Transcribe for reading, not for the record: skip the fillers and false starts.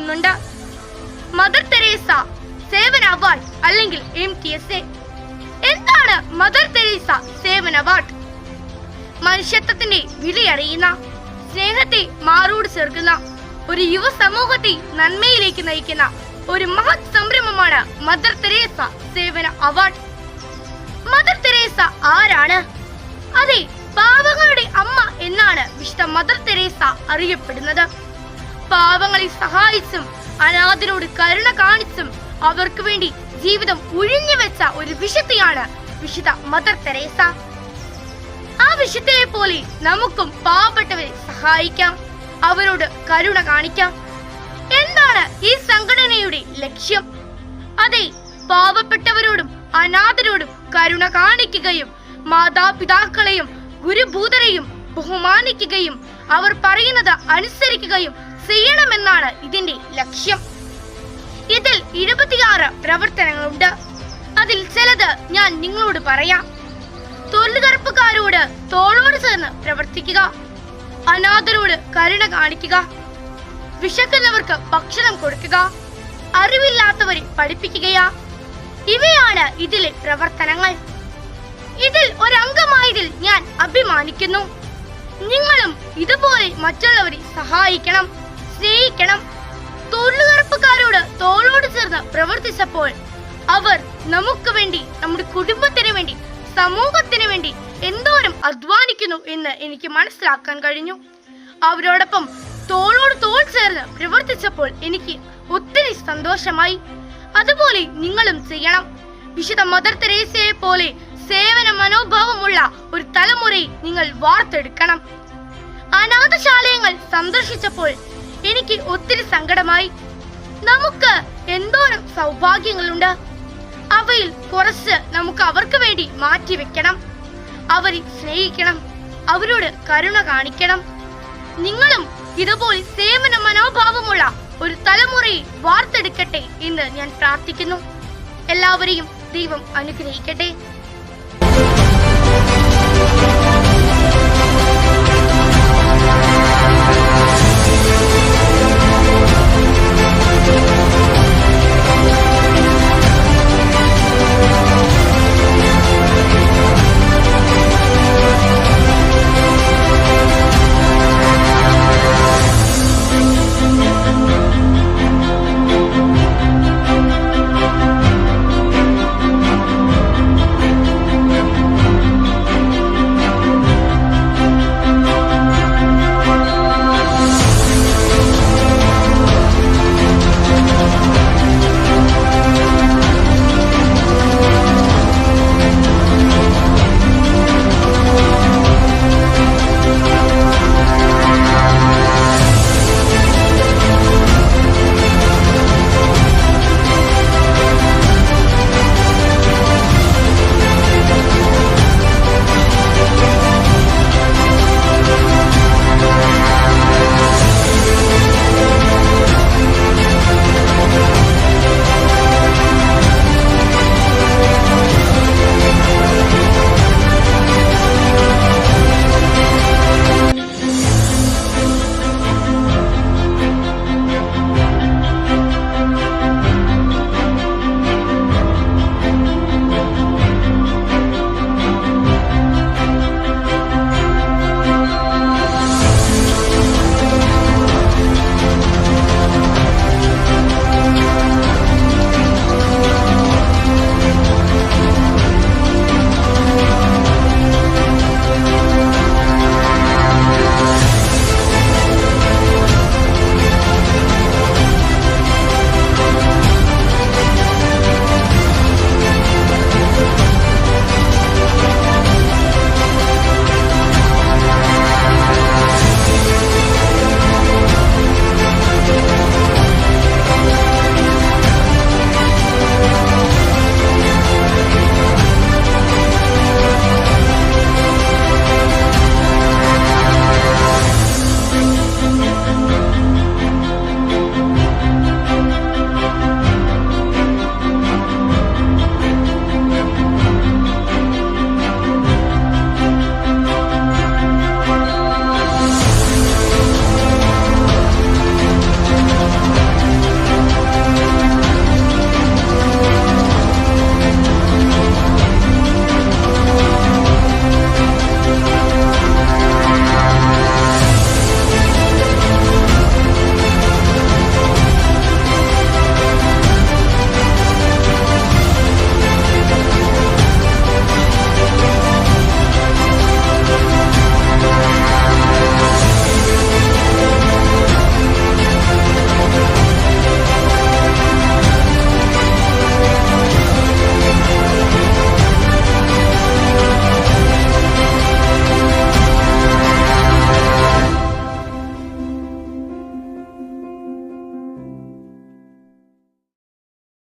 നൽകുന്നുണ്ട്. Mother Teresa സേവന award അല്ലെങ്കിൽ MTSA. എന്താണ് മദർ തെരേസ സേവന അവാർഡ്? മനുഷ്യത്വത്തിന്റെ വിലയറിയുന്ന, സ്നേഹത്തെ മാറോട് ചേർക്കുന്ന, ഒരു യുവ സമൂഹത്തെ നന്മയിലേക്ക് നയിക്കുന്ന ഒരു മഹത് സംരംഭമാണ് മദർ തെരേസ സേവന അവാർഡ്. മദർ തെരേസ ആരാണ്? അതെ, പാവങ്ങളുടെ അമ്മ എന്നാണ് വിശുദ്ധ മദർ തെരേസ അറിയപ്പെടുന്നത്. പാവങ്ങളെ സഹായിച്ചും അനാഥരോട് കരുണ കാണിച്ചും അവർക്ക് വേണ്ടി ജീവിതം ഉഴിഞ്ഞു വെച്ച ഒരു വിശുദ്ധയാണ് വിശുദ്ധ മദർ തെരേസ. ആ വിശുദ്ധയെ പോലെ നമുക്കും പാവപ്പെട്ടവരെ സഹായിക്കാം, അവരോട് കരുണ കാണിക്കാം. എന്താണ് ഈ സംഘടനയുടെ ലക്ഷ്യം? അതെ, പാവപ്പെട്ടവരോടും അനാഥരോടും കരുണ കാണിക്കുകയും മാതാപിതാക്കളെയും ഗുരുഭൂതരെയും ബഹുമാനിക്കുകയും അവർ പറയുന്നത് അനുസരിക്കുകയും ചെയ്യണമെന്നാണ് ഇതിന്റെ ലക്ഷ്യം. ഇതിൽ 26 പ്രവർത്തനങ്ങളുണ്ട്. അതിൽ ചിലത് ഞാൻ നിങ്ങളോട് പറയാം. തൊഴിലുറപ്പുകാരോട് തോളോട് ചേർന്ന് പ്രവർത്തിക്കുക, അനാഥരോട് കരുണ കാണിക്കുക, വിശക്കുന്നവർക്ക് ഭക്ഷണം കൊടുക്കുക, അറിവില്ലാത്തവരെ പഠിപ്പിക്കുകയാ. ഇവയാണ് ഇതിലെ പ്രവർത്തനങ്ങൾ. ഇതിൽ ഒരംഗമായതിൽ ഞാൻ അഭിമാനിക്കുന്നു. നിങ്ങളും ഇതുപോലെ മറ്റുള്ളവരെ സഹായിക്കണം, സ്നേഹിക്കണം. തൊഴിലുറപ്പുകാരോട് തോളോട് ചേർന്ന് പ്രവർത്തിച്ചപ്പോൾ അവർ നമുക്ക് വേണ്ടി, നമ്മുടെ കുടുംബത്തിന് വേണ്ടി, സമൂഹത്തിന് വേണ്ടി എന്തോരം അധ്വാനിക്കുന്നു എന്ന് എനിക്ക് മനസ്സിലാക്കാൻ കഴിഞ്ഞു. അവരോടൊപ്പം തോളോട് തോൾ ചേർന്ന് പ്രവർത്തിച്ചപ്പോൾ എനിക്ക് ഒത്തിരി സന്തോഷമായി. അതുപോലെ നിങ്ങളും ചെയ്യണം. വിശുദ്ധ മദർ തെരേസയെ പോലെ സേവന മനോഭാവമുള്ള ഒരു തലമുറയെ നിങ്ങൾ വാർത്തെടുക്കണം. അനാഥശാലയങ്ങൾ സന്ദർശിച്ചപ്പോൾ എനിക്ക് ഒത്തിരി സങ്കടമായി. നമുക്ക് എന്തോരം സൗഭാഗ്യങ്ങളുണ്ട്, അവയിൽ കുറച്ച് നമുക്ക് അവർക്ക് വേണ്ടി മാറ്റിവെക്കണം. അവരെ സ്നേഹിക്കണം, അവരോട് കരുണ കാണിക്കണം. നിങ്ങളും ഇതുപോലെ സേവന മനോഭാവമുള്ള ഒരു തലമുറയെ വാർത്തെടുക്കട്ടെ എന്ന് ഞാൻ പ്രാർത്ഥിക്കുന്നു. എല്ലാവരെയും ദൈവം അനുഗ്രഹിക്കട്ടെ.